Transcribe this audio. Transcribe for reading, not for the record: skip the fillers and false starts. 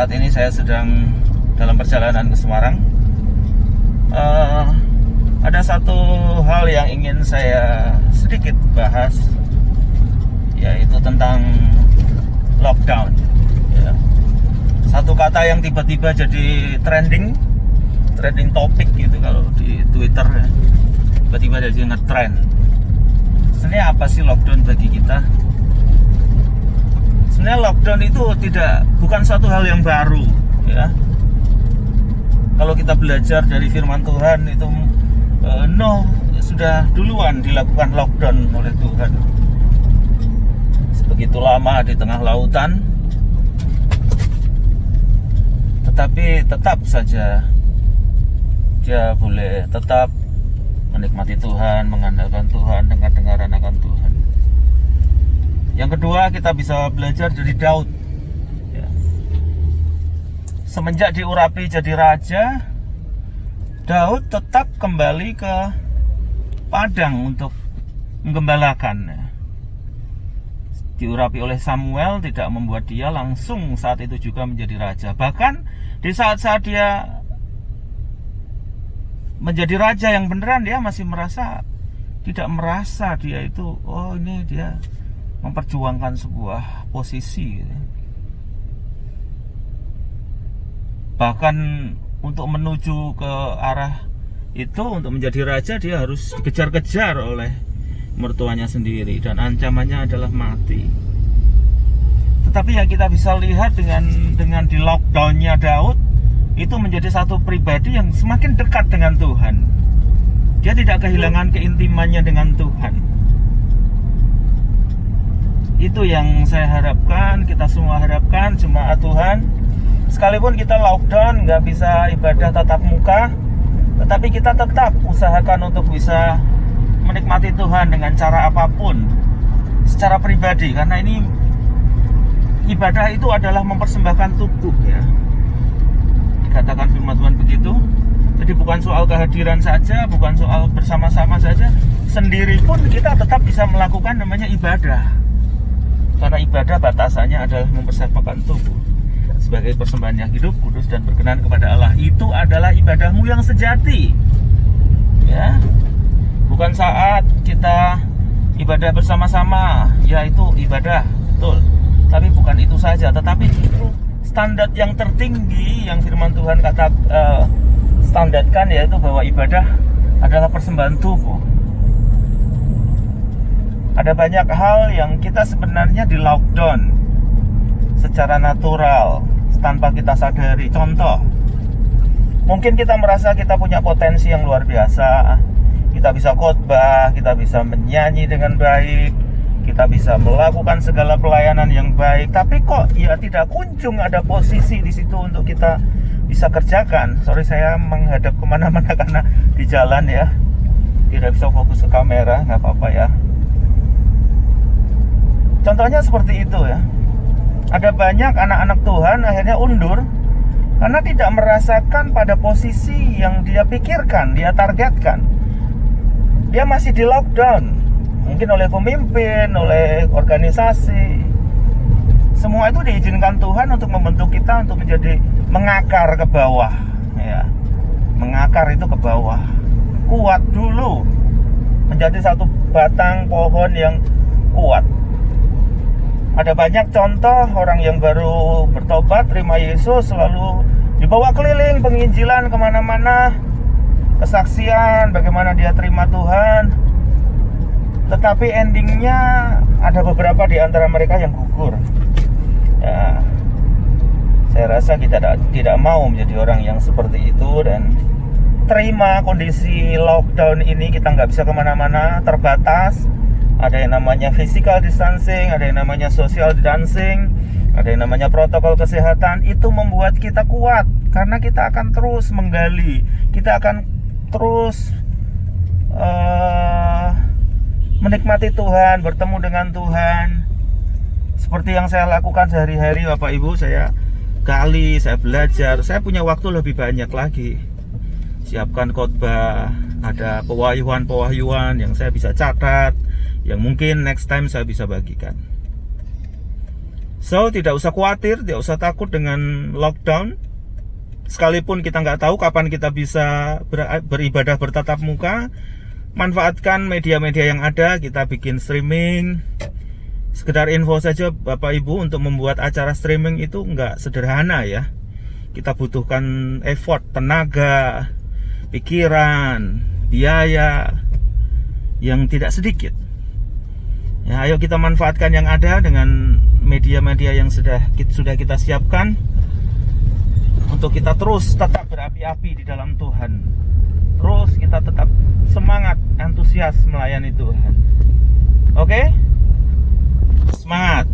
Saat ini saya sedang dalam perjalanan ke Semarang. Ada satu hal yang ingin saya sedikit bahas, yaitu tentang lockdown. Ya. Satu kata yang tiba-tiba jadi trending topik gitu kalau di Twitter, ya. Tiba-tiba jadi ngetrend. Sebenarnya apa sih lockdown bagi kita? Sebenarnya lockdown itu bukan suatu hal yang baru, ya. Kalau kita belajar dari firman Tuhan itu Nuh sudah duluan dilakukan lockdown oleh Tuhan. Sebegitu lama di tengah lautan, tetapi tetap saja dia boleh tetap menikmati Tuhan, mengandalkan Tuhan, dengar-dengaran akan Tuhan. Yang kedua, kita bisa belajar dari Daud. Ya. Semenjak diurapi jadi raja, Daud tetap kembali ke padang untuk menggembalakan. Ya. Diurapi oleh Samuel tidak membuat dia langsung saat itu juga menjadi raja. Bahkan di saat-saat dia menjadi raja yang beneran, dia masih tidak merasa dia itu, oh ini dia memperjuangkan sebuah posisi. Bahkan untuk menuju ke arah itu, untuk menjadi raja, dia harus dikejar-kejar oleh mertuanya sendiri dan ancamannya adalah mati. Tetapi yang kita bisa lihat dengan di lockdownnya Daud, itu menjadi satu pribadi yang semakin dekat dengan Tuhan. Dia tidak kehilangan keintimannya dengan Tuhan. Itu yang saya harapkan, kita semua harapkan, jemaat Tuhan. Sekalipun kita lockdown, nggak bisa ibadah tatap muka, tetapi kita tetap usahakan untuk bisa menikmati Tuhan dengan cara apapun, secara pribadi. Karena ini ibadah itu adalah mempersembahkan tubuh, ya. Dikatakan firman Tuhan begitu. Jadi bukan soal kehadiran saja, bukan soal bersama-sama saja, sendiri pun kita tetap bisa melakukan namanya ibadah. Karena ibadah batasannya adalah mempersembahkan tubuh sebagai persembahan yang hidup, kudus, dan berkenan kepada Allah. Itu adalah ibadahmu yang sejati, ya. Bukan saat kita ibadah bersama-sama, ya itu ibadah, betul. Tapi bukan itu saja, tetapi itu standar yang tertinggi yang firman Tuhan standarkan, yaitu bahwa ibadah adalah persembahan tubuh. Ada banyak hal yang kita sebenarnya di lockdown secara natural tanpa kita sadari. Contoh, mungkin kita merasa kita punya potensi yang luar biasa. Kita bisa khotbah, kita bisa menyanyi dengan baik, kita bisa melakukan segala pelayanan yang baik. Tapi kok ya tidak kunjung ada posisi di situ untuk kita bisa kerjakan. Sorry, saya menghadap kemana-mana karena di jalan, ya. Tidak bisa fokus ke kamera, nggak apa-apa, ya. Contohnya seperti itu, ya. Ada banyak anak-anak Tuhan akhirnya undur karena tidak merasakan pada posisi yang dia pikirkan, dia targetkan. Dia masih di lockdown, mungkin oleh pemimpin, oleh organisasi. Semua itu diizinkan Tuhan untuk membentuk kita untuk menjadi mengakar ke bawah, ya. Mengakar itu ke bawah, kuat dulu, menjadi satu batang pohon yang kuat. Ada banyak contoh orang yang baru bertobat, terima Yesus, lalu dibawa keliling penginjilan kemana-mana, kesaksian bagaimana dia terima Tuhan. Tetapi endingnya ada beberapa di antara mereka yang gugur. Ya, saya rasa kita tidak mau menjadi orang yang seperti itu dan terima kondisi lockdown ini. Kita nggak bisa kemana-mana, terbatas. Ada yang namanya physical distancing, ada yang namanya social distancing, ada yang namanya protokol kesehatan. Itu membuat kita kuat karena kita akan terus menggali, kita akan terus menikmati Tuhan, bertemu dengan Tuhan. Seperti yang saya lakukan sehari-hari, Bapak Ibu, saya gali, saya belajar, saya punya waktu lebih banyak lagi. Siapkan khotbah, ada pewahyuan yang saya bisa catat, yang mungkin next time saya bisa bagikan. So, tidak usah khawatir, tidak usah takut dengan lockdown. Sekalipun kita nggak tahu kapan kita bisa beribadah bertatap muka, manfaatkan media-media yang ada. Kita bikin streaming. Sekedar info saja Bapak Ibu, untuk membuat acara streaming itu nggak sederhana ya. Kita butuhkan effort, tenaga, pikiran, biaya yang tidak sedikit. Ya, ayo kita manfaatkan yang ada dengan media-media yang sudah kita siapkan untuk kita terus tetap berapi-api di dalam Tuhan. Terus kita tetap semangat, antusias melayani Tuhan. Oke? Semangat!